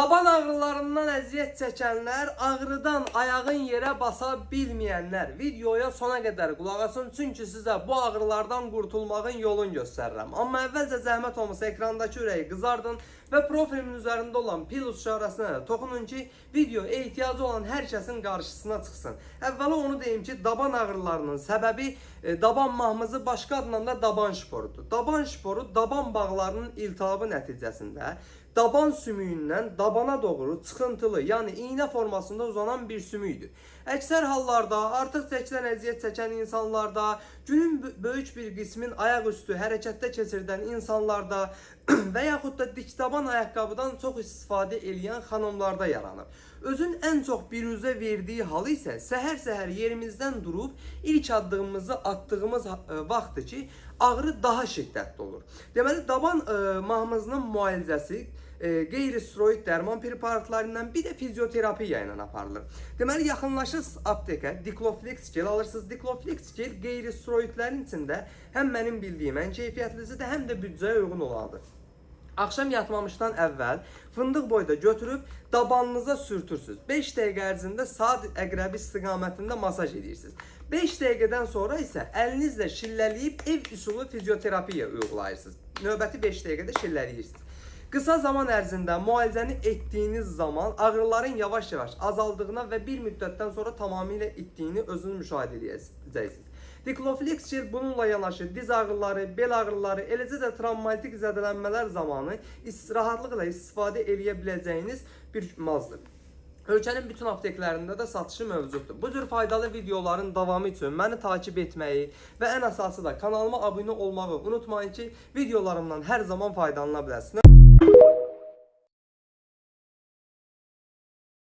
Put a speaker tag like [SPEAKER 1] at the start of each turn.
[SPEAKER 1] Daban ağrılarından əziyyət çəkənlər, ağrıdan ayağın yerə basa bilməyənlər videoya sona qədər qulaq asın, çünki sizə bu ağrılardan qurtulmağın yolunu göstərirəm. Amma əvvəlcə zəhmət olmasa ekrandakı ürəyi qızardın və profilimin üzərində olan plus işarəsinə toxunun ki, video ehtiyacı olan hər kəsin qarşısına çıxsın. Əvvəla onu deyim ki, daban ağrılarının səbəbi daban mahmızı, başqa adla da daban şiporudur. Daban şiporu daban bağlarının iltihabı nəticəsində daban sümüyündən dabana doğru çıxıntılı, yəni iğnə formasında uzanan bir sümüydür. Əksər hallarda artıq çəkilən əziyyət çəkən insanlarda, günün böyük bir qismin ayaqüstü hərəkətdə keçirdən insanlarda və yaxud da dik daban ayaqqabıdan çox istifadə edən xanımlarda yaranır. Özün ən çox biruzə verdiyi halı isə səhər-səhər yerimizdən durub ilk addığımızı attığımız vaxtdır ki, ağrı daha şiddətli olur. Deməli, daban mahmızının müalicəsi qeyri-steroid dərman preparatlarından bir də fizioterapiya ilə aparılır. Deməli, yaxınlaşırsınız aptekə, Dikloflex gel alırsınız. Dikloflex gel qeyri-steroidlərin içində həm mənim bildiyim ən keyfiyyətlisidir, həm də büdcəyə uyğun olanıdır. Akşam yatmamışdan əvvəl fındıq boyda götürüb dabanınıza sürtürsünüz. 5 dəqiqə ərzində saat əqrəbi istiqamətində masaj edirsiniz. 5 dəqiqədən sonra isə əlinizlə şillələyib ev üsulu fizioterapiya uygulayırsınız. Növbəti 5 dəqiqədə şillələyirsiniz. Qısa zaman ərzində müalicəni etdiyiniz zaman ağrıların yavaş-yavaş azaldığına və bir müddətdən sonra tamamilə itdiyini özünüz müşahidə edəcəksiniz. Dikloflex gel bununla yanaşı diz ağrıları, bel ağrıları, eləcə də travmatik zədələnmələr zamanı rahatlıqla istifadə edə biləcəyiniz bir mazdır. Ölkənin bütün apteklərində də satışı mövcuddur. Bu cür faydalı videoların davamı üçün məni takip etməyi və ən əsası da kanalıma abunə olmağı unutmayın ki, videolarımdan hər zaman faydalana biləsiniz.